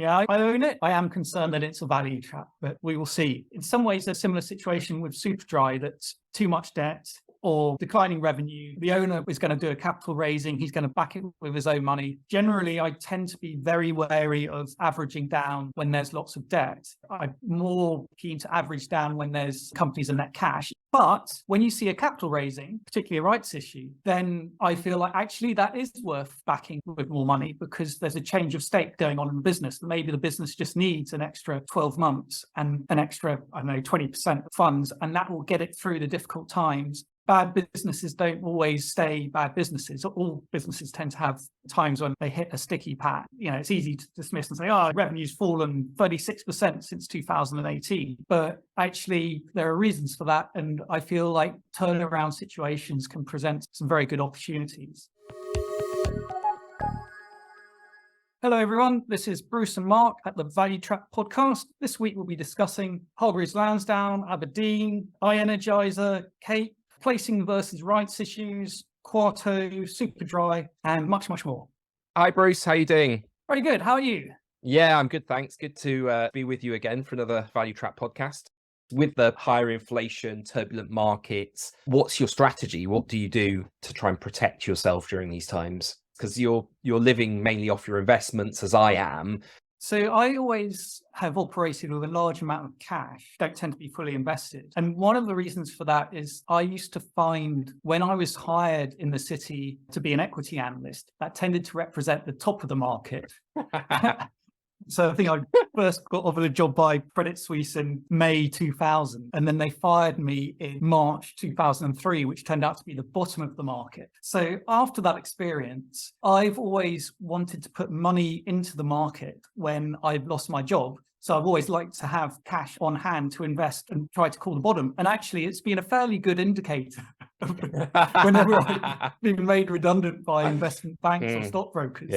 Yeah, I own it. I am concerned that it's a value trap, but we will see. In some ways, there's a similar situation with Superdry, that's too much debt or declining revenue. The owner is going to do a capital raising. He's going to back it with his own money. Generally, I tend to be very wary of averaging down when there's lots of debt. I'm more keen to average down when there's companies in net cash. But when you see a capital raising, particularly a rights issue, then I feel like actually that is worth backing with more money, because there's a change of state going on in the business. Maybe the business just needs an extra 12 months and an extra, 20% of funds, and that will get it through the difficult times. Bad businesses don't always stay bad businesses. All businesses tend to have times when they hit a sticky pad. It's easy to dismiss and say, revenue's fallen 36% since 2018. But actually, there are reasons for that. And I feel like turnaround situations can present some very good opportunities. Hello, everyone. This is Bruce and Mark at the Value Trap podcast. This week, we'll be discussing Hargreaves Lansdown, Abrdn, iEnergizer, Kape, placing versus rights issues, Quarto, Superdry, and much, much more. Hi, Bruce. How are you doing? Very good. How are you? Yeah, I'm good, thanks. Good to be with you again for another Value Trap podcast. With the higher inflation, turbulent markets, what's your strategy? What do you do to try and protect yourself during these times? Because you're living mainly off your investments, as I am. So I always have operated with a large amount of cash, don't tend to be fully invested. And one of the reasons for that is I used to find when I was hired in the city to be an equity analyst, that tended to represent the top of the market. So I think I first got offered a job by Credit Suisse in May 2000, and then they fired me in March 2003, which turned out to be the bottom of the market. So after that experience, I've always wanted to put money into the market when I've lost my job. So I've always liked to have cash on hand to invest and try to call the bottom. And actually, it's been a fairly good indicator whenever I've been made redundant by investment banks or stockbrokers.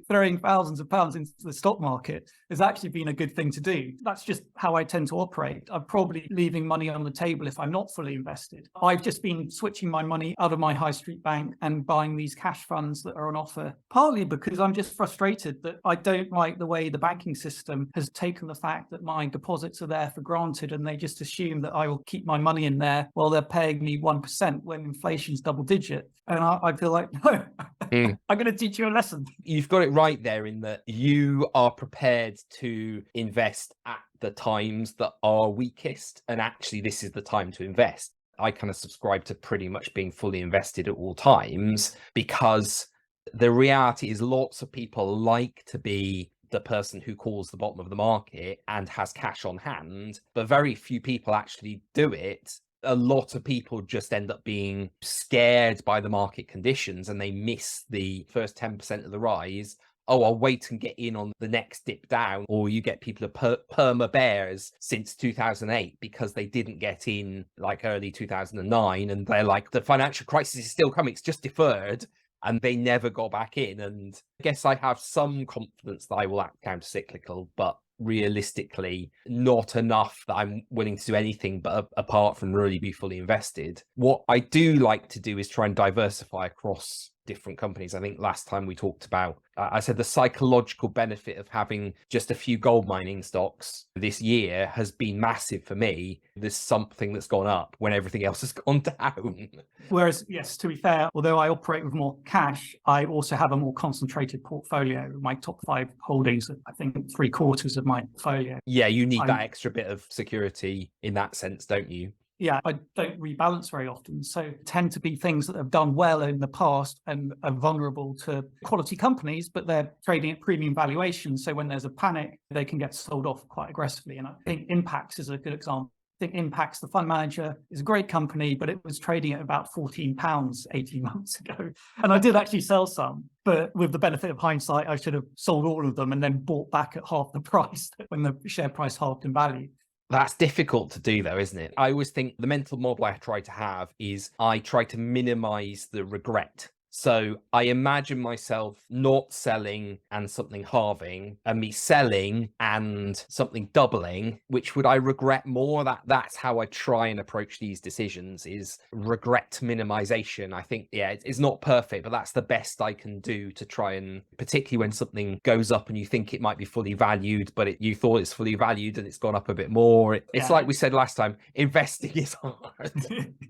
Throwing thousands of pounds into the stock market has actually been a good thing to do. That's just how I tend to operate. I'm probably leaving money on the table if I'm not fully invested. I've just been switching my money out of my high street bank and buying these cash funds that are on offer, partly because I'm just frustrated that I don't like the way the banking system has taken the fact that my deposits are there for granted, and they just assume that I will keep my money in there while they're paying me 1% when inflation's double digit. And I feel like, no, I'm going to teach you a lesson. You've got it right there in that you are prepared to invest at the times that are weakest. And actually, this is the time to invest. I kind of subscribe to pretty much being fully invested at all times, because the reality is lots of people like to be the person who calls the bottom of the market and has cash on hand, but very few people actually do it. A lot of people just end up being scared by the market conditions, and they miss the first 10% of the rise. I'll wait and get in on the next dip down. Or you get people who are perma bears since 2008 because they didn't get in like early 2009, and they're like, the financial crisis is still coming, it's just deferred. And they never got back in. And I guess I have some confidence that I will act counter-cyclical, but realistically not enough that I'm willing to do anything but apart from really be fully invested. What I do like to do is try and diversify across different companies. I think last time we talked about, I said the psychological benefit of having just a few gold mining stocks this year has been massive for me. There's something that's gone up when everything else has gone down. Whereas, yes, to be fair, although I operate with more cash, I also have a more concentrated portfolio. My top 5 holdings, I think 3/4 of my portfolio. Yeah, you need that extra bit of security in that sense, don't you? Yeah, I don't rebalance very often. So tend to be things that have done well in the past and are vulnerable to quality companies, but they're trading at premium valuations. So when there's a panic, they can get sold off quite aggressively. And I think Impax is a good example. I think Impax, the fund manager, is a great company, but it was trading at about £14 18 months ago. And I did actually sell some, but with the benefit of hindsight, I should have sold all of them and then bought back at half the price when the share price halved in value. That's difficult to do though, isn't it? I always think the mental model I try to have is I try to minimize the regret. So I imagine myself not selling and something halving, and me selling and something doubling. Which would I regret more? That's how I try and approach these decisions, is regret minimization. I think, yeah, it's not perfect, but that's the best I can do to try and, particularly when something goes up and you think it might be fully valued, but you thought it's fully valued and it's gone up a bit more. It's like we said last time, investing is hard.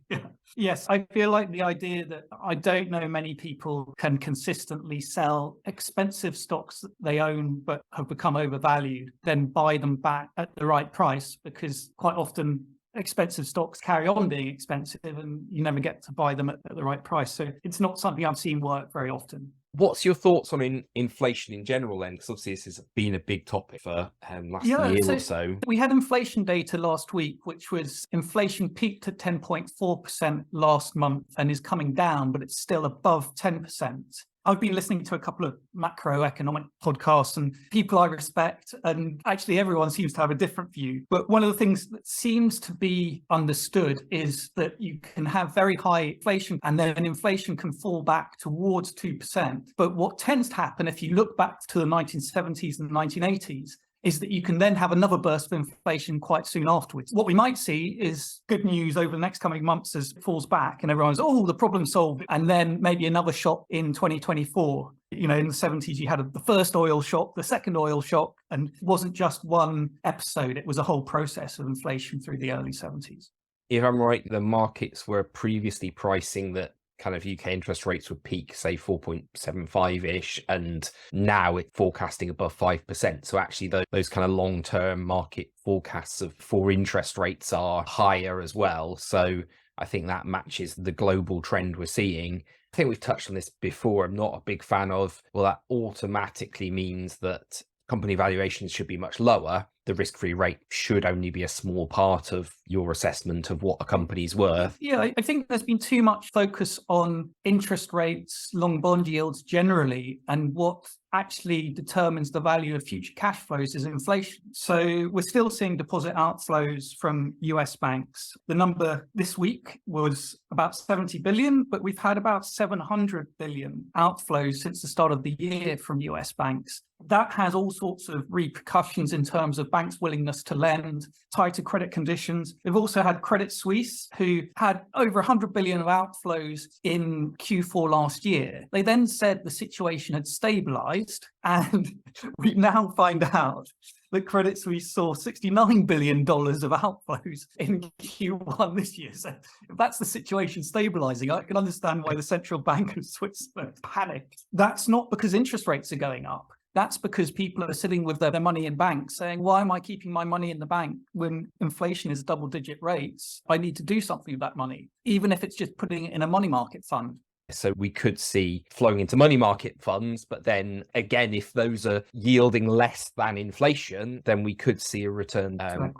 Yeah. Yes, I feel like the idea that I don't know many people can consistently sell expensive stocks that they own but have become overvalued, then buy them back at the right price, because quite often expensive stocks carry on being expensive and you never get to buy them at the right price. So it's not something I've seen work very often. What's your thoughts on inflation in general then? Because obviously this has been a big topic for last year or so. We had inflation data last week, which was inflation peaked at 10.4% last month and is coming down, but it's still above 10%. I've been listening to a couple of macroeconomic podcasts and people I respect, and actually everyone seems to have a different view. But one of the things that seems to be understood is that you can have very high inflation and then inflation can fall back towards 2%. But what tends to happen, if you look back to the 1970s and 1980s, is that you can then have another burst of inflation quite soon afterwards. What we might see is good news over the next coming months as it falls back and everyone's, the problem's solved. And then maybe another shock in 2024. You know, in the 70s, you had the first oil shock, the second oil shock, and it wasn't just one episode. It was a whole process of inflation through the early 70s. If I'm right, the markets were previously pricing that kind of UK interest rates would peak, say 4.75-ish, and now it's forecasting above 5%. So actually those kind of long-term market forecasts for interest rates are higher as well. So I think that matches the global trend we're seeing. I think we've touched on this before. I'm not a big fan of, that automatically means that company valuations should be much lower. The risk-free rate should only be a small part of your assessment of what a company's worth. Yeah, I think there's been too much focus on interest rates, long bond yields generally, and what actually determines the value of future cash flows is inflation. So we're still seeing deposit outflows from US banks. The number this week was about 70 billion, but we've had about 700 billion outflows since the start of the year from US banks. That has all sorts of repercussions in terms of banks' willingness to lend, tighter credit conditions. We've also had Credit Suisse, who had over 100 billion of outflows in Q4 last year. They then said the situation had stabilized, and we now find out that Credit Suisse saw $69 billion of outflows in Q1 this year. So if that's the situation stabilizing, I can understand why the central bank of Switzerland panicked. That's not because interest rates are going up. That's because people are sitting with their money in banks saying, why am I keeping my money in the bank when inflation is double-digit rates? I need to do something with that money, even if it's just putting it in a money market fund. So we could see flowing into money market funds, but then again, if those are yielding less than inflation, then we could see a return to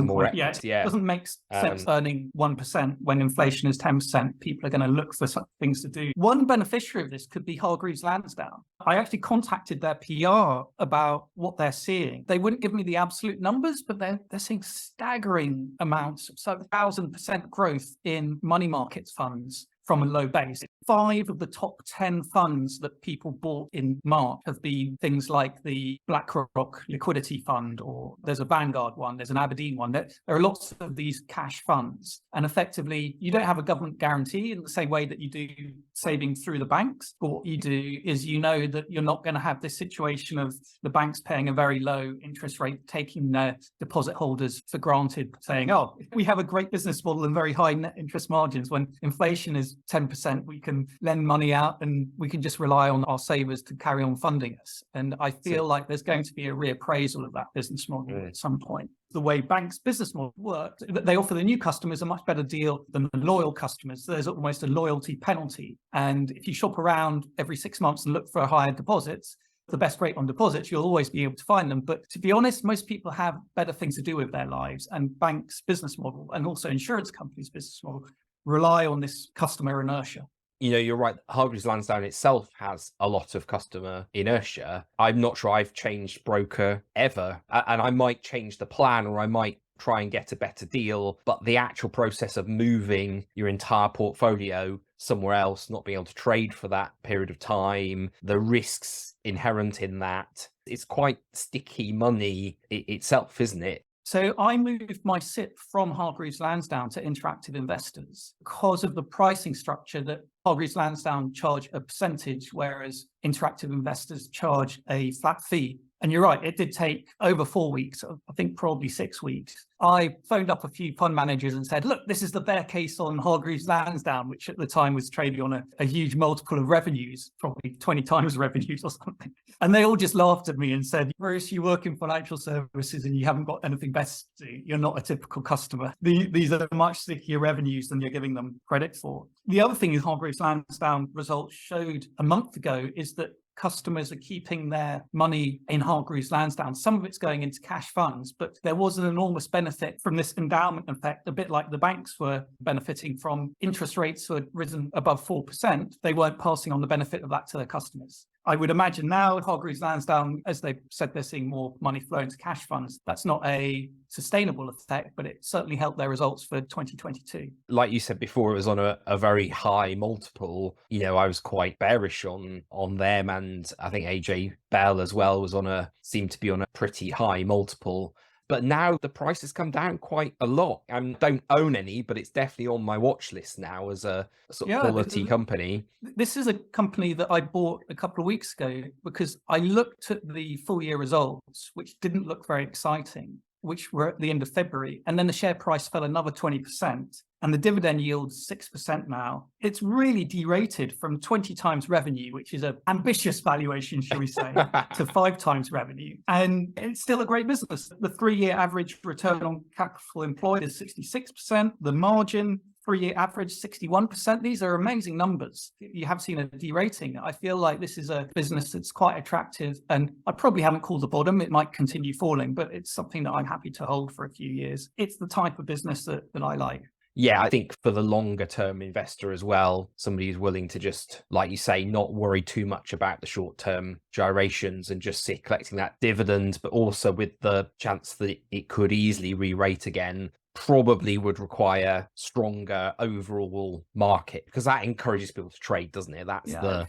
more equity. It doesn't make sense earning 1% when inflation is 10%. People are going to look for some things to do. One beneficiary of this could be Hargreaves Lansdown. I actually contacted their PR about what they're seeing. They wouldn't give me the absolute numbers, but they're seeing staggering amounts, so 1,000% growth in money markets funds from a low base. 5 of the top 10 funds that people bought in March have been things like the BlackRock Liquidity Fund, or there's a Vanguard one, there's an Abrdn one. There are lots of these cash funds. And effectively, you don't have a government guarantee in the same way that you do saving through the banks. But what you do is you know that you're not going to have this situation of the banks paying a very low interest rate, taking their deposit holders for granted, saying, we have a great business model and very high net interest margins. When inflation is 10%, we can lend money out and we can just rely on our savers to carry on funding us. And I feel like there's going to be a reappraisal of that business model at some point. The way banks' business model works, they offer the new customers a much better deal than the loyal customers. There's almost a loyalty penalty. And if you shop around every 6 months and look for higher deposits, the best rate on deposits, you'll always be able to find them. But to be honest, most people have better things to do with their lives, and banks' business model and also insurance companies' business model rely on this customer inertia. You know, you're right. Hargreaves Lansdown itself has a lot of customer inertia. I'm not sure I've changed broker ever, and I might change the plan, or I might try and get a better deal. But the actual process of moving your entire portfolio somewhere else, not being able to trade for that period of time, the risks inherent in that, it's quite sticky money itself, isn't it? So I moved my SIP from Hargreaves Lansdown to Interactive Investors because of the pricing structure that Hargreaves Lansdown charge a percentage, whereas Interactive Investors charge a flat fee. And you're right, it did take over 4 weeks, I think probably 6 weeks. I phoned up a few fund managers and said, look, this is the bear case on Hargreaves Lansdown, which at the time was trading on a huge multiple of revenues, probably 20 times revenues or something. And they all just laughed at me and said, Bruce, you work in financial services and you haven't got anything better to do. You're not a typical customer. These are much stickier revenues than you're giving them credit for. The other thing is Hargreaves Lansdown results showed a month ago is that customers are keeping their money in Hargreaves Lansdown. Some of it's going into cash funds, but there was an enormous benefit from this endowment effect, a bit like the banks were benefiting from. Interest rates had risen above 4%. They weren't passing on the benefit of that to their customers. I would imagine now Hargreaves Lansdown, as they said, they're seeing more money flow into cash funds. That's not a sustainable effect, but it certainly helped their results for 2022. Like you said before, it was on a very high multiple. You know, I was quite bearish on them, and I think AJ Bell as well seemed to be on a pretty high multiple. But now the price has come down quite a lot. I don't own any, but it's definitely on my watch list now as a sort of quality company. This is a company that I bought a couple of weeks ago because I looked at the full year results, which didn't look very exciting, which were at the end of February. And then the share price fell another 20%. And the dividend yield's 6% now. It's really derated from 20 times revenue, which is an ambitious valuation, shall we say, to 5 times revenue. And it's still a great business. The 3-year average return on capital employed is 66%. The margin, 3-year average, 61%. These are amazing numbers. You have seen a derating. I feel like this is a business that's quite attractive. And I probably haven't called the bottom. It might continue falling, but it's something that I'm happy to hold for a few years. It's the type of business that I like. Yeah, I think for the longer term investor as well, somebody who's willing to just, like you say, not worry too much about the short term gyrations and just sit collecting that dividend, but also with the chance that it could easily re-rate again, probably would require stronger overall market, because that encourages people to trade, doesn't it? That's the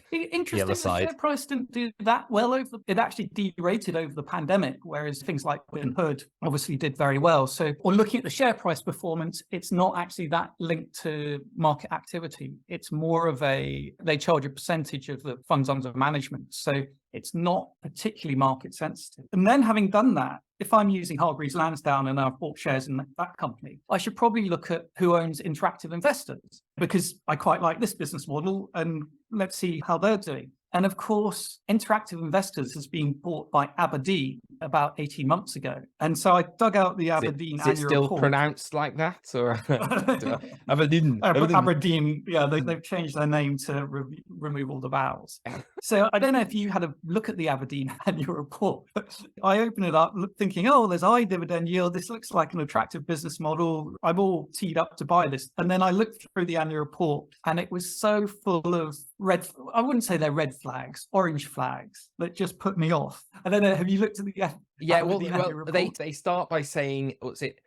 other side. The share price didn't do that well it actually derated over the pandemic, whereas things like Hood obviously did very well. So, or looking at the share price performance, it's not actually that linked to market activity. It's more of they charge a percentage of the funds under management. So it's not particularly market sensitive. And then having done that, if I'm using Hargreaves Lansdown and I've bought shares in that company, I should probably look at who owns Interactive Investors, because I quite like this business model and let's see how they're doing. And of course, Interactive Investors has been bought by Abrdn about 18 months ago. And so I dug out the Abrdn annual report. Is it still pronounced like that? Or Abrdn? Abrdn, yeah, they've changed their name to remove all the vowels. So I don't know if you had a look at the Abrdn annual report. I opened it up thinking, oh, there's high dividend yield. This looks like an attractive business model. I'm all teed up to buy this. And then I looked through the annual report and it was so full of I wouldn't say they're red flags, orange flags that just put me off. I don't know. Have you looked at the they start by saying, what's it?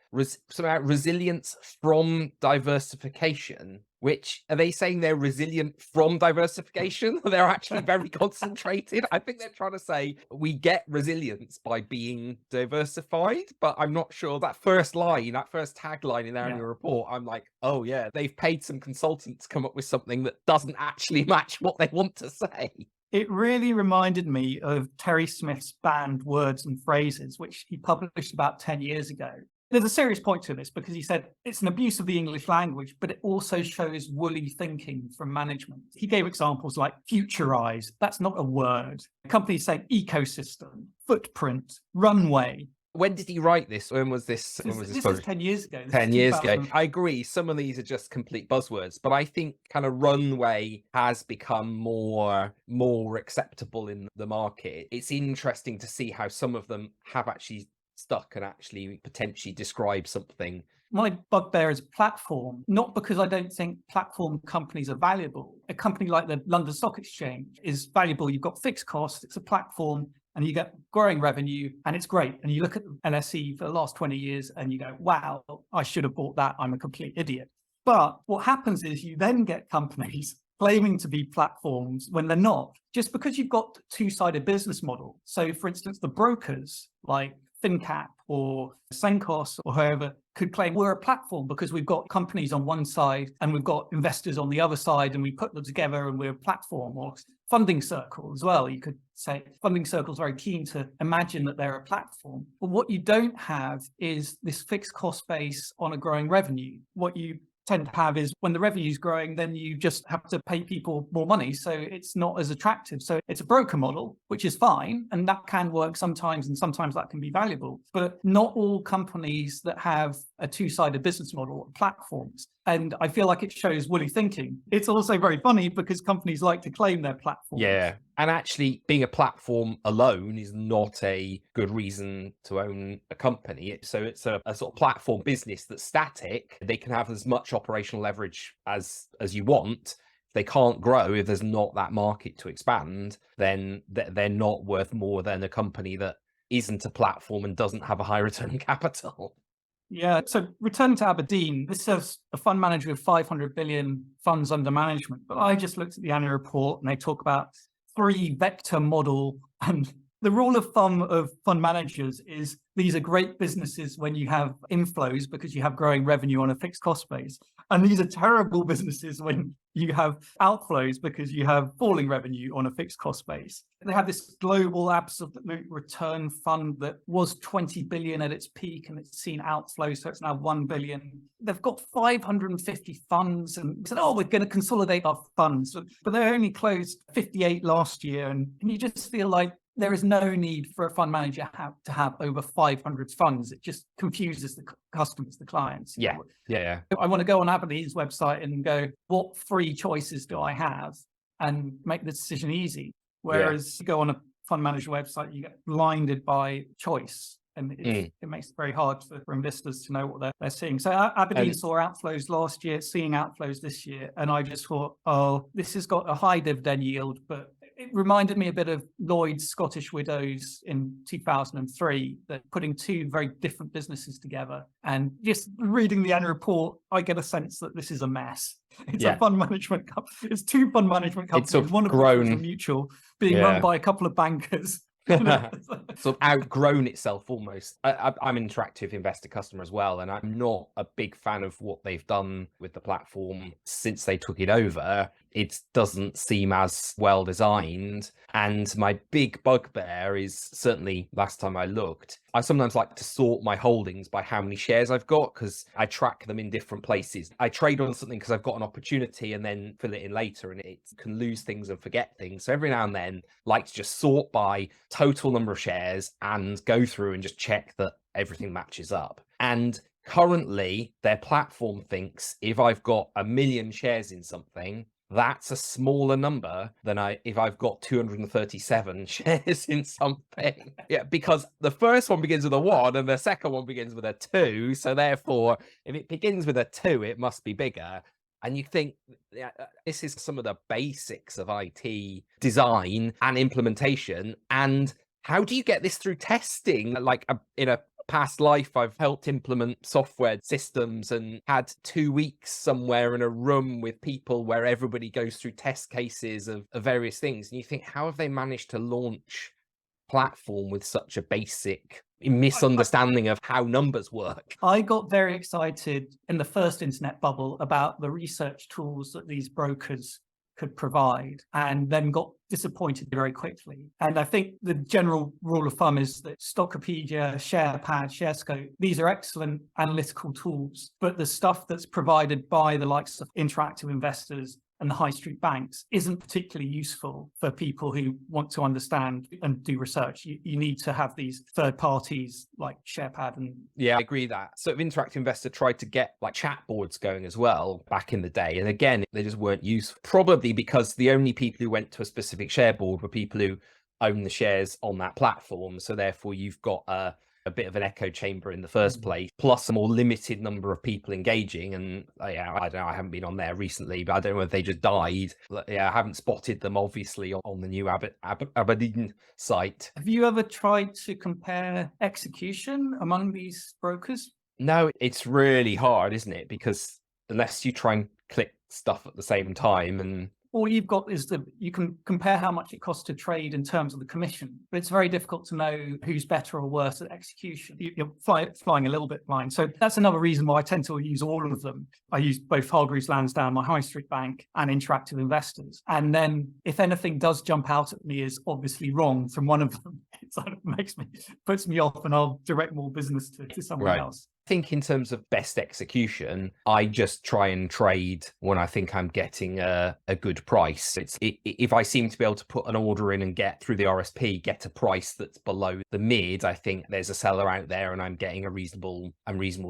About resilience from diversification. Which are they saying they're resilient from diversification? They're actually very concentrated. I think they're trying to say we get resilience by being diversified, but I'm not sure that first line, that first tagline in their annual report. I'm like, oh yeah, they've paid some consultants to come up with something that doesn't actually match what they want to say. It really reminded me of Terry Smith's banned words and phrases, which he published about 10 years ago. There's a serious point to this because he said it's an abuse of the English language, but it also shows woolly thinking from management. He gave examples like futurize. That's not a word. Companies say ecosystem, footprint, runway. When did he write this? When was this? This is 10 years ago. 10 years ago. I agree. Some of these are just complete buzzwords, but I think kind of runway has become more acceptable in the market. It's interesting to see how some of them have actually stuck and actually potentially describe something. My bugbear is platform, not because I don't think platform companies are valuable. A company like the London Stock Exchange is valuable. You've got fixed costs. It's a platform. and you get growing revenue and it's great. And you look at the LSE for the last 20 years and you go, wow, I should have bought that. I'm a complete idiot. But what happens is you then get companies claiming to be platforms when they're not, just because you've got a two-sided business model. So for instance, the brokers like FinCap or Senkos or whoever could claim we're a platform because we've got companies on one side and we've got investors on the other side and we put them together and we're a platform. Or Funding Circle as well. You could say Funding Circle is very keen to imagine that they're a platform. But what you don't have is this fixed cost base on a growing revenue. What you tend to have is when the revenue is growing, then you just have to pay people more money. So it's not as attractive. So it's a broker model, which is fine. And that can work sometimes, and sometimes that can be valuable. But not all companies that have a two-sided business model are platforms. And I feel like it shows woolly thinking. It's also very funny because companies like to claim their platforms. Yeah. And actually being a platform alone is not a good reason to own a company. So it's a sort of platform business that's static. They can have as much operational leverage as you want. If they can't grow, if there's not that market to expand, then they're not worth more than a company that isn't a platform and doesn't have a high return on capital. Yeah. So returning to Abrdn, this says a fund manager with 500 billion funds under management. But I just looked at the annual report and they talk about 3-vector model. And the rule of thumb of fund managers is these are great businesses when you have inflows because you have growing revenue on a fixed cost base. And these are terrible businesses when you have outflows because you have falling revenue on a fixed cost base. They have this global absolute return fund that was 20 billion at its peak and it's seen outflows, so it's now 1 billion. They've got 550 funds and said, oh, we're going to consolidate our funds. But they only closed 58 last year. And you just feel like there is no need for a fund manager to have over 500 funds. It just confuses the customers, the clients. Yeah. I want to go on Aberdeen's website and go, what free choices do I have? And make the decision easy. Whereas you go on a fund manager website, you get blinded by choice. And it makes it very hard for investors to know what they're seeing. So Aberdeen saw outflows last year, seeing outflows this year. And I just thought, oh, this has got a high dividend yield, but it reminded me a bit of Lloyd's Scottish Widows in 2003, that putting two very different businesses together. And just reading the annual report, I get a sense that this is a mess. It's a fund management company. It's two fund management companies, one of which is a mutual, being run by a couple of bankers. Sort of outgrown itself almost. I'm an interactive investor customer as well, and I'm not a big fan of what they've done with the platform since they took it over. It doesn't seem as well designed. And my big bugbear is, certainly last time I looked, I sometimes like to sort my holdings by how many shares I've got because I track them in different places. I trade on something because I've got an opportunity and then fill it in later, and it can lose things and forget things. So every now and then, I like to just sort by total number of shares and go through and just check that everything matches up. And currently, their platform thinks if I've got 1 million shares in something, that's a smaller number than if I've got 237 shares in something. Yeah, because the first one begins with a 1 and the second one begins with a 2. So therefore, if it begins with a 2, it must be bigger. And you think, this is some of the basics of IT design and implementation. And how do you get this through testing? Like in a past life, I've helped implement software systems and had 2 weeks somewhere in a room with people where everybody goes through test cases of various things. And you think, how have they managed to launch platform with such a basic misunderstanding of how numbers work? I got very excited in the first internet bubble about the research tools that these brokers could provide, and then got disappointed very quickly. And I think the general rule of thumb is that Stockopedia, SharePad, ShareScope, these are excellent analytical tools, but the stuff that's provided by the likes of interactive investors and the high street banks isn't particularly useful for people who want to understand and do research. You need to have these third parties like SharePad. And yeah, I agree that. So Interactive Investor tried to get like chat boards going as well back in the day. And again, they just weren't useful, probably because the only people who went to a specific share board were people who own the shares on that platform. So therefore you've got a a bit of an echo chamber in the first place, plus a more limited number of people engaging. And yeah, I don't know, I haven't been on there recently, but I don't know if they just died. Yeah, I haven't spotted them obviously on the new Abrdn site. Have you ever tried to compare execution among these brokers? No, it's really hard, isn't it? Because unless you try and click stuff at the same time, and all you've got is you can compare how much it costs to trade in terms of the commission, but it's very difficult to know who's better or worse at execution. You're flying a little bit blind. So that's another reason why I tend to use all of them. I use both Hargreaves Lansdown, my high street bank, and Interactive Investors. And then if anything does jump out at me is obviously wrong from one of them, it sort of puts me off, and I'll direct more business to someone else. I think in terms of best execution, I just try and trade when I think I'm getting a good price. If I seem to be able to put an order in and get through the RSP, get a price that's below the mid, I think there's a seller out there and I'm getting a reasonable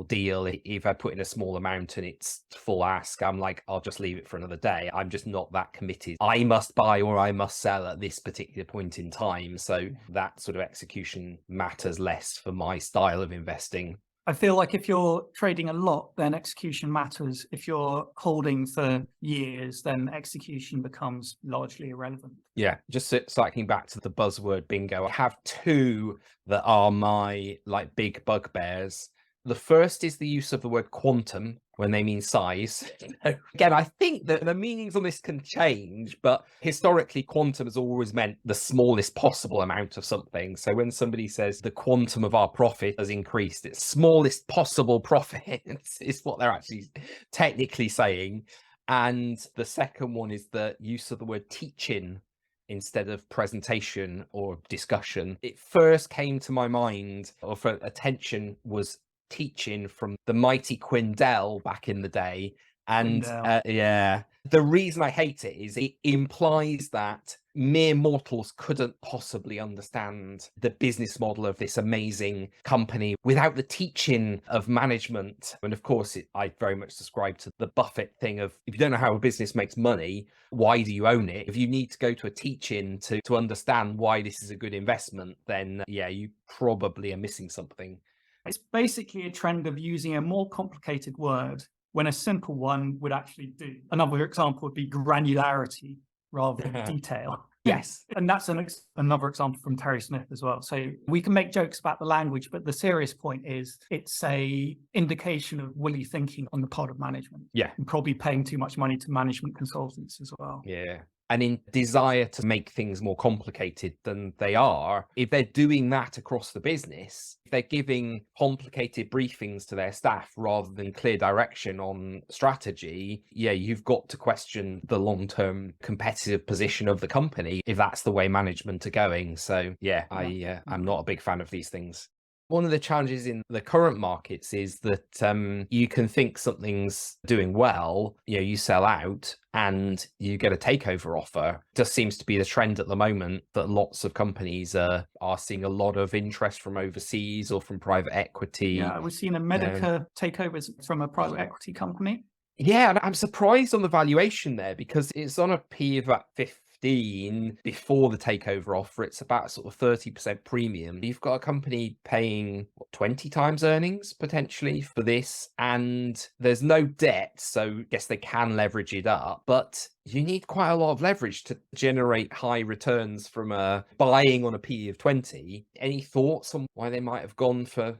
deal. If I put in a small amount and it's full ask, I'm like, I'll just leave it for another day. I'm just not that committed. I must buy or I must sell at this particular point in time. So that sort of execution matters less for my style of investing. I feel like if you're trading a lot, then execution matters. If you're holding for years, then execution becomes largely irrelevant. Yeah, just cycling back to the buzzword bingo, I have two that are my like big bugbears. The first is the use of the word quantum when they mean size. Again, I think that the meanings on this can change, but historically, quantum has always meant the smallest possible amount of something. So when somebody says the quantum of our profit has increased, it's smallest possible profit is what they're actually technically saying. And the second one is the use of the word teaching instead of presentation or discussion. It first came to my mind, or for attention, was teaching from the mighty Quindell back in the day. And yeah, the reason I hate it is it implies that mere mortals couldn't possibly understand the business model of this amazing company without the teaching of management. And of course, I very much subscribe to the Buffett thing of, if you don't know how a business makes money, why do you own it? If you need to go to a teaching to understand why this is a good investment, then yeah, you probably are missing something. It's basically a trend of using a more complicated word when a simple one would actually do. Another example would be granularity rather than detail. Yes. And that's another example from Terry Smith as well. So we can make jokes about the language, but the serious point is it's a indication of woolly thinking on the part of management. Yeah. And probably paying too much money to management consultants as well. Yeah. And in desire to make things more complicated than they are, if they're doing that across the business, if they're giving complicated briefings to their staff rather than clear direction on strategy, yeah, you've got to question the long-term competitive position of the company if that's the way management are going. So yeah, I'm not a big fan of these things. One of the challenges in the current markets is that you can think something's doing well, you sell out and you get a takeover offer. It just seems to be the trend at the moment that lots of companies are seeing a lot of interest from overseas or from private equity. Yeah, we've seen a Medica takeovers from a private equity company. Yeah, and I'm surprised on the valuation there because it's on a P of about 15 before the takeover offer. It's about sort of 30% premium. You've got a company paying 20 times earnings potentially for this, and there's no debt, so I guess they can leverage it up, but you need quite a lot of leverage to generate high returns from buying on a P of 20. Any thoughts on why they might have gone for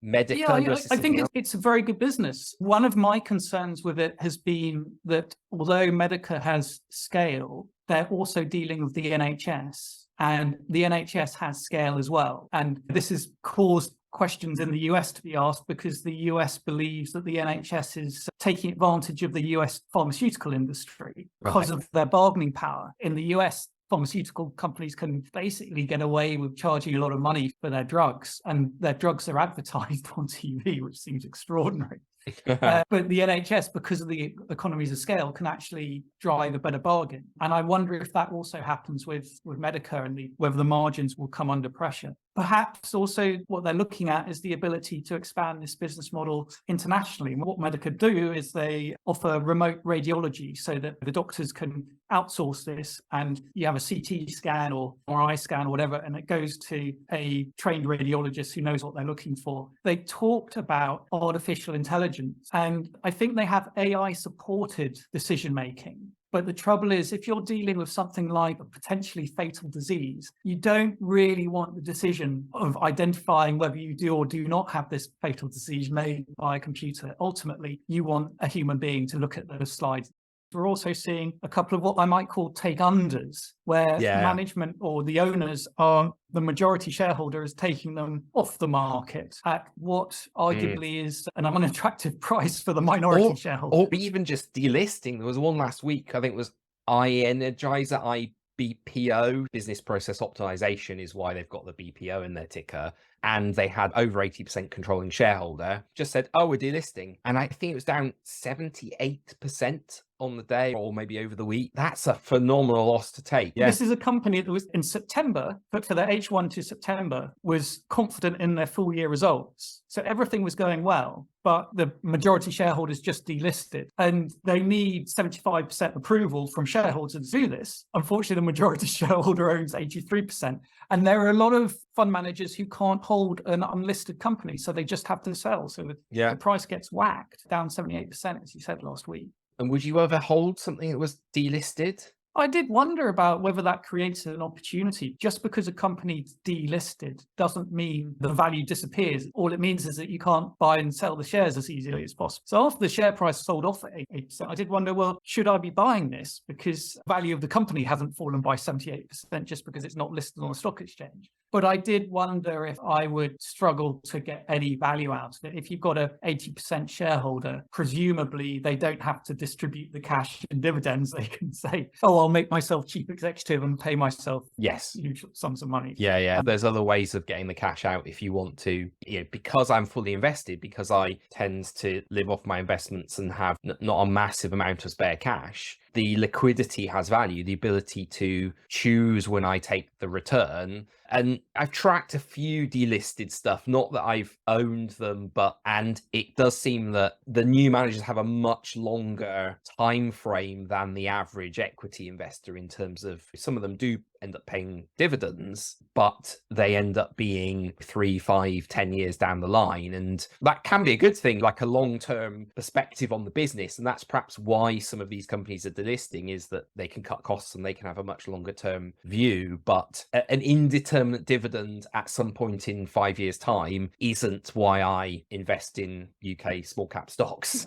Medica? Yeah, I think it's a very good business. One of my concerns with it has been that although Medica has scale, they're also dealing with the NHS, and the NHS has scale as well. And this has caused questions in the US to be asked because the US believes that the NHS is taking advantage of the US pharmaceutical industry because of their bargaining power. In the US, pharmaceutical companies can basically get away with charging a lot of money for their drugs, and their drugs are advertised on TV, which seems extraordinary. But the NHS, because of the economies of scale, can actually drive a better bargain. And I wonder if that also happens with Medica and whether the margins will come under pressure. Perhaps also what they're looking at is the ability to expand this business model internationally. What Medica do is they offer remote radiology so that the doctors can outsource this, and you have a CT scan or MRI scan or whatever, and it goes to a trained radiologist who knows what they're looking for. They talked about artificial intelligence, and I think they have AI supported decision making. But the trouble is, if you're dealing with something like a potentially fatal disease, you don't really want the decision of identifying whether you do or do not have this fatal disease made by a computer. Ultimately, you want a human being to look at those slides. We're also seeing a couple of what I might call take-unders, where management or the owners are, the majority shareholder is taking them off the market at what arguably is an unattractive price for the minority shareholder. Or even just delisting. There was one last week, I think it was iEnergizer, IBPO, business process optimization is why they've got the BPO in their ticker. And they had over 80% controlling shareholder, just said, oh, we're delisting. And I think it was down 78% on the day or maybe over the week. That's a phenomenal loss to take. Yeah. This is a company that was in September, but for their H1 to September was confident in their full year results. So everything was going well, but the majority shareholders just delisted, and they need 75% approval from shareholders to do this. Unfortunately, the majority shareholder owns 83%. And there are a lot of fund managers who can't hold an unlisted company, so they just have to sell. So the price gets whacked down 78%, as you said last week. And would you ever hold something that was delisted? I did wonder about whether that creates an opportunity. Just because a company's delisted doesn't mean the value disappears. All it means is that you can't buy and sell the shares as easily as possible. So after the share price sold off at 8%, I did wonder, well, should I be buying this? Because the value of the company hasn't fallen by 78% just because it's not listed on a stock exchange. But I did wonder if I would struggle to get any value out of it. If you've got an 80% shareholder, presumably they don't have to distribute the cash in dividends. They can say, oh, I'll make myself chief executive and pay myself huge sums of money. Yeah. There's other ways of getting the cash out if you want to. Because I'm fully invested, because I tend to live off my investments and have not a massive amount of spare cash, the liquidity has value, the ability to choose when I take the return. And I've tracked a few delisted stuff, not that I've owned them, and it does seem that the new managers have a much longer time frame than the average equity investor, in terms of some of them do end up paying dividends, but they end up being 3, 5, 10 years down the line. And that can be a good thing, like a long-term perspective on the business. And that's perhaps why some of these companies are delisting, is that they can cut costs and they can have a much longer term view. But an indeterminate dividend at some point in 5 years' time isn't why I invest in UK small cap stocks.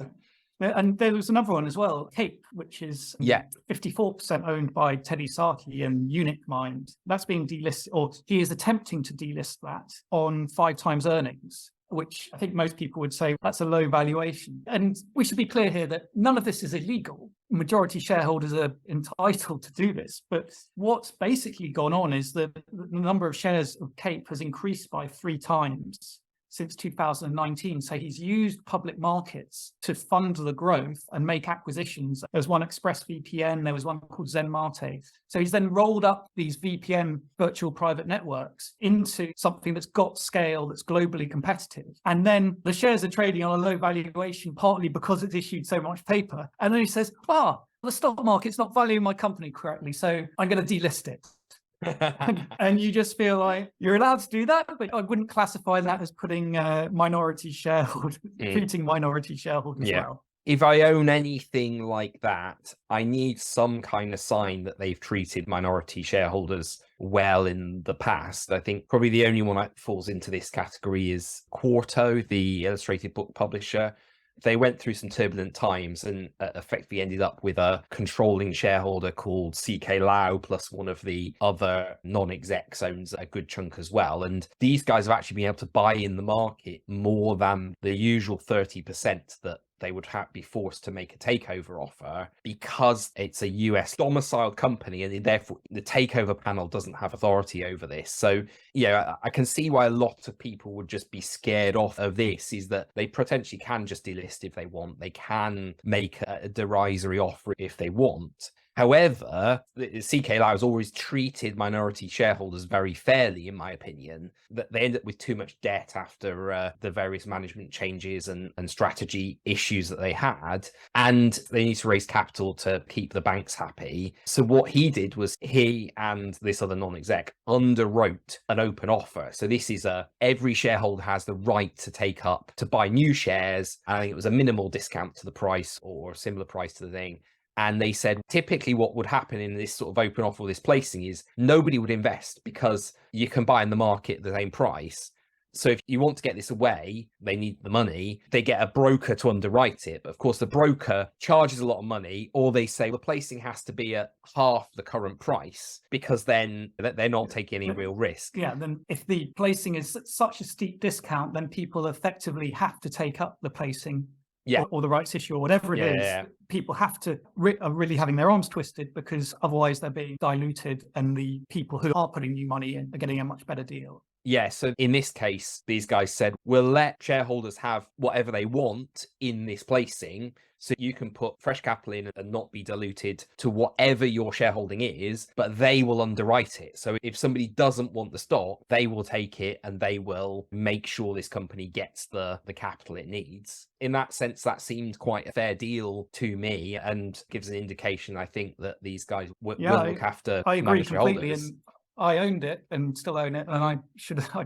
And there was another one as well, Kape, which is 54% owned by Teddy Saki and Unique Mind. That's being delisted, or he is attempting to delist that on 5 times earnings, which I think most people would say that's a low valuation. And we should be clear here that none of this is illegal. Majority shareholders are entitled to do this. But what's basically gone on is that the number of shares of Kape has increased by 3 times since 2019. So he's used public markets to fund the growth and make acquisitions. There was one ExpressVPN, there was one called ZenMate. So he's then rolled up these VPN virtual private networks into something that's got scale, that's globally competitive. And then the shares are trading on a low valuation, partly because it's issued so much paper. And then he says, the stock market's not valuing my company correctly, so I'm going to delist it. And you just feel like you're allowed to do that, but I wouldn't classify that as putting minority shareholders, treating minority shareholders well. If I own anything like that, I need some kind of sign that they've treated minority shareholders well in the past. I think probably the only one that falls into this category is Quarto, the illustrated book publisher. They went through some turbulent times and effectively ended up with a controlling shareholder called CK Lau, plus one of the other non-execs owns a good chunk as well. And these guys have actually been able to buy in the market more than the usual 30% that they would be forced to make a takeover offer, because it's a US domiciled company and therefore the takeover panel doesn't have authority over this. So I can see why a lot of people would just be scared off of this, is that they potentially can just delist if they want. They can make a derisory offer if they want. However, the CK Lau has always treated minority shareholders very fairly, in my opinion, that they end up with too much debt after the various management changes and strategy issues that they had, and they need to raise capital to keep the banks happy. So what he did was he and this other non-exec underwrote an open offer. So this is every shareholder has the right to buy new shares. I think it was a minimal discount to the price or a similar price to the thing. And they said typically what would happen in this sort of open offer or this placing is nobody would invest because you can buy in the market at the same price. So if you want to get this away, they need the money. They get a broker to underwrite it. But of course, the broker charges a lot of money, or they say the placing has to be at half the current price because then they're not taking any real risk. Yeah, then if the placing is such a steep discount, then people effectively have to take up the placing. Yeah. Or the rights issue or whatever it is. Yeah. People have to are really having their arms twisted because otherwise they're being diluted and the people who are putting new money in are getting a much better deal. Yeah, so in this case, these guys said, we'll let shareholders have whatever they want in this placing, so you can put fresh capital in and not be diluted to whatever your shareholding is, but they will underwrite it. So if somebody doesn't want the stock, they will take it and they will make sure this company gets the capital it needs. In that sense, that seemed quite a fair deal to me and gives an indication, I think, that these guys will look after I agree completely. shareholders. And I owned it and still own it, and I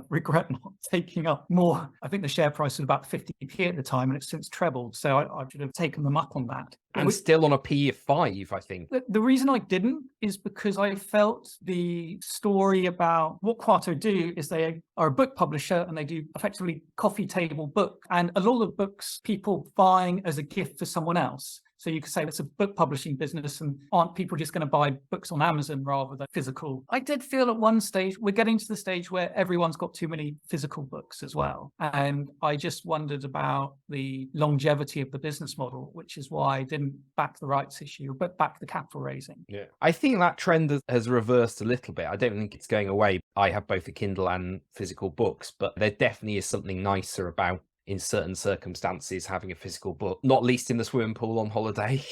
regret not taking up more. I think the share price was about 50p at the time, and it's since trebled. So I should have taken them up on that. And still on a P of 5, I think. The reason I didn't is because I felt the story about what Quarto do is they are a book publisher and they do effectively coffee table book. And a lot of books people buying as a gift for someone else. So you could say it's a book publishing business, and aren't people just going to buy books on Amazon rather than physical? I did feel at one stage, we're getting to the stage where everyone's got too many physical books as well. And I just wondered about the longevity of the business model, which is why I didn't back the rights issue, but back the capital raising. Yeah, I think that trend has reversed a little bit. I don't think it's going away. I have both a Kindle and physical books, but there definitely is something nicer about, in certain circumstances, having a physical book, not least in the swimming pool on holiday.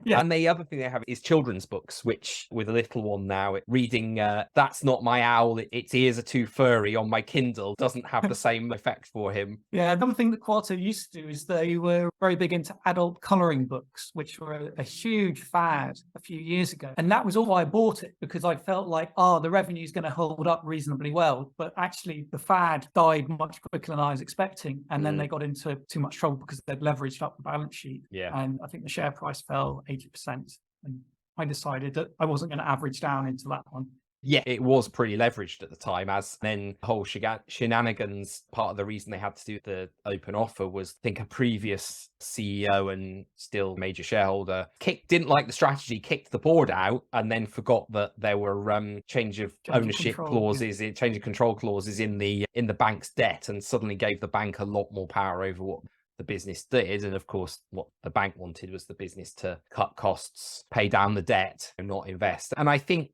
Yeah. And the other thing they have is children's books, which with a little one now, reading That's Not My Owl, Its Ears Are Too Furry on my Kindle doesn't have the same effect for him. Yeah, another thing that Quarto used to do is they were very big into adult colouring books, which were a huge fad a few years ago. And that was all why I bought it, because I felt like, the revenue is going to hold up reasonably well. But actually, the fad died much quicker than I was expecting. And then they got into too much trouble because they'd leveraged up the balance sheet. Yeah. And I think the share price fell 80%. And I decided that I wasn't going to average down into that one. Yeah, it was pretty leveraged at the time, as then the whole shenanigans. Part of the reason they had to do the open offer was, I think, a previous CEO and still major shareholder didn't like the strategy, kicked the board out, and then forgot that there were change of ownership clauses, change of control clauses in the bank's debt, and suddenly gave the bank a lot more power over what the business did. And of course, what the bank wanted was the business to cut costs, pay down the debt, and not invest. And I think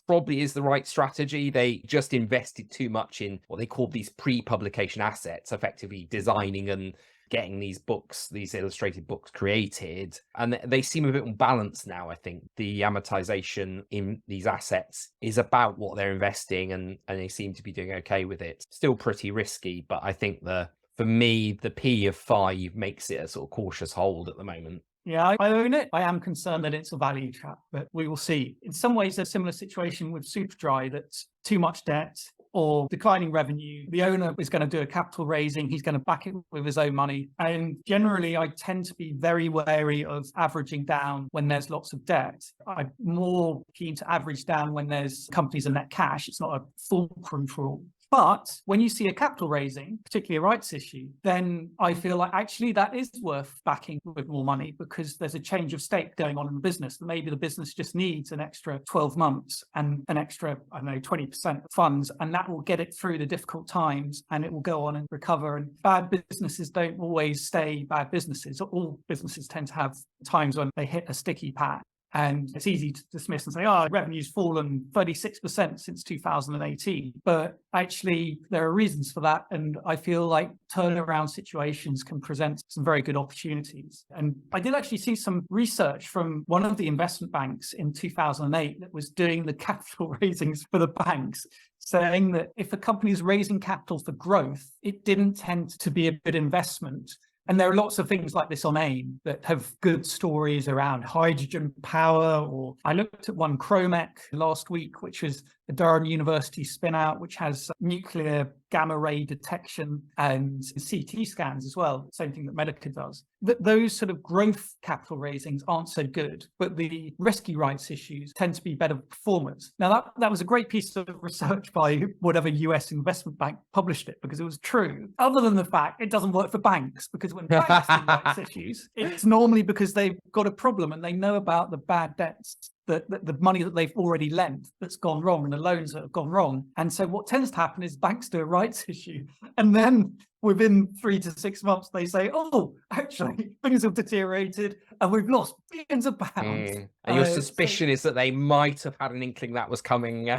probably is the right strategy. They just invested too much in what they call these pre-publication assets, effectively designing and getting these books, these illustrated books created. And they seem a bit unbalanced now. I think the amortization in these assets is about what they're investing, and they seem to be doing okay with it. Still pretty risky, but I think for me, the P of 5 makes it a sort of cautious hold at the moment. Yeah, I own it. I am concerned that it's a value trap, but we will see. In some ways, there's a similar situation with Superdry, that's too much debt or declining revenue. The owner is going to do a capital raising. He's going to back it with his own money. And generally, I tend to be very wary of averaging down when there's lots of debt. I'm more keen to average down when there's companies in net cash. It's not a foolproof rule. But when you see a capital raising, particularly a rights issue, then I feel like actually that is worth backing with more money, because there's a change of state going on in the business. Maybe the business just needs an extra 12 months and an extra, 20% funds, and that will get it through the difficult times, and it will go on and recover. And bad businesses don't always stay bad businesses. All businesses tend to have times when they hit a sticky pad. And it's easy to dismiss and say, oh, revenue's fallen 36% since 2018. But actually, there are reasons for that. And I feel like turnaround situations can present some very good opportunities. And I did actually see some research from one of the investment banks in 2008 that was doing the capital raisings for the banks, saying that if a company is raising capital for growth, it didn't tend to be a good investment. And there are lots of things like this on AIM that have good stories around hydrogen power, or I looked at one, Chromec, last week, which was a Durham University spin-out, which has nuclear gamma ray detection and CT scans as well, same thing that Medica does. Those sort of growth capital raisings aren't so good, but the rescue rights issues tend to be better performers. Now, that was a great piece of research by whatever US investment bank published it, because it was true, other than the fact it doesn't work for banks, because when banks see rights issues, it's normally because they've got a problem and they know about the bad debts, the money that they've already lent that's gone wrong and the loans that have gone wrong. And so what tends to happen is banks do a rights issue, and then within 3 to 6 months, they say, oh, actually, things have deteriorated and we've lost billions of pounds. And your suspicion is that they might have had an inkling that was coming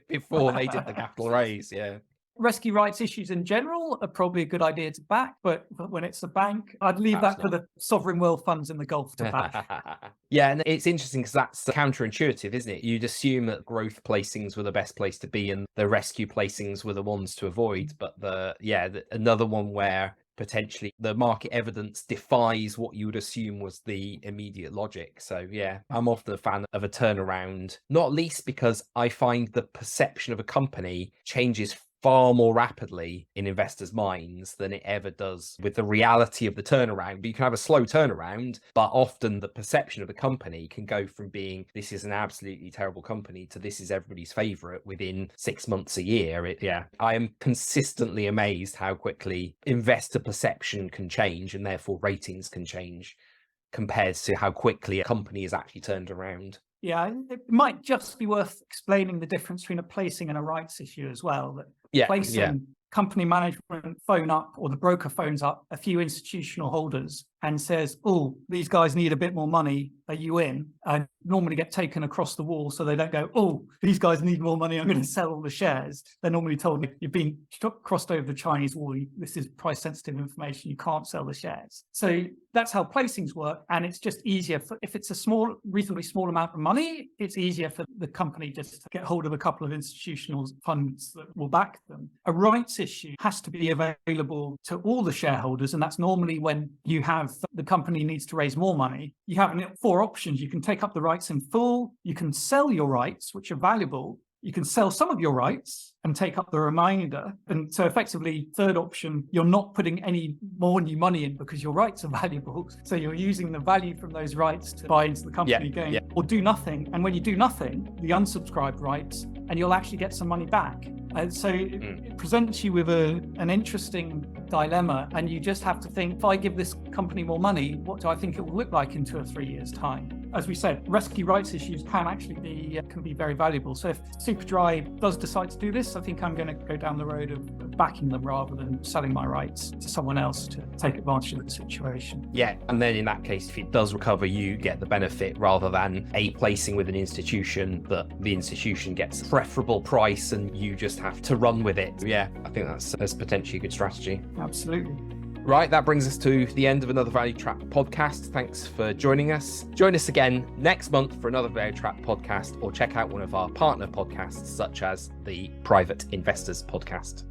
before they did the capital raise, yeah. Rescue rights issues in general are probably a good idea to back, but when it's a bank, I'd leave that for the sovereign wealth funds in the Gulf to back. Yeah, and it's interesting because that's counterintuitive, isn't it? You'd assume that growth placings were the best place to be and the rescue placings were the ones to avoid. But another one where potentially the market evidence defies what you would assume was the immediate logic. So yeah, I'm often a fan of a turnaround, not least because I find the perception of a company changes far more rapidly in investors' minds than it ever does with the reality of the turnaround. But you can have a slow turnaround, but often the perception of a company can go from being this is an absolutely terrible company to this is everybody's favorite within 6 months, a year. I am consistently amazed how quickly investor perception can change and therefore ratings can change compared to how quickly a company is actually turned around. Yeah, it might just be worth explaining the difference between a placing and a rights issue as well. That placing, company management phone up, or the broker phones up a few institutional holders and says, oh, these guys need a bit more money, are you in? And normally get taken across the wall, so they don't go, oh, these guys need more money, I'm going to sell all the shares. They're normally told, you've been crossed over the Chinese wall, this is price sensitive information, you can't sell the shares. So that's how placings work, and it's just easier if it's a reasonably small amount of money, it's easier for the company just to get hold of a couple of institutional funds that will back them. A rights issue has to be available to all the shareholders, and that's normally when you have the company needs to raise more money. You have 4 options. You can take up the rights in full, you can sell your rights, which are valuable, you can sell some of your rights and take up the remainder. And so effectively, third option, you're not putting any more new money in because your rights are valuable. So you're using the value from those rights to buy into the company or do nothing. And when you do nothing, the unsubscribed rights, and you'll actually get some money back. And so it presents you with an interesting dilemma, and you just have to think, if I give this company more money, what do I think it will look like in 2 or 3 years' time? As we said, rescue rights issues can actually be very valuable. So if Superdry does decide to do this, I think I'm going to go down the road of backing them rather than selling my rights to someone else to take advantage of the situation. Yeah, and then in that case, if it does recover, you get the benefit rather than a placing with an institution that the institution gets a preferable price and you just have to run with it. Yeah, I think that's potentially a good strategy. Absolutely. Right, that brings us to the end of another Value Trap podcast. Thanks for joining us. Join us again next month for another Value Trap podcast, or check out one of our partner podcasts, such as the Private Investors podcast.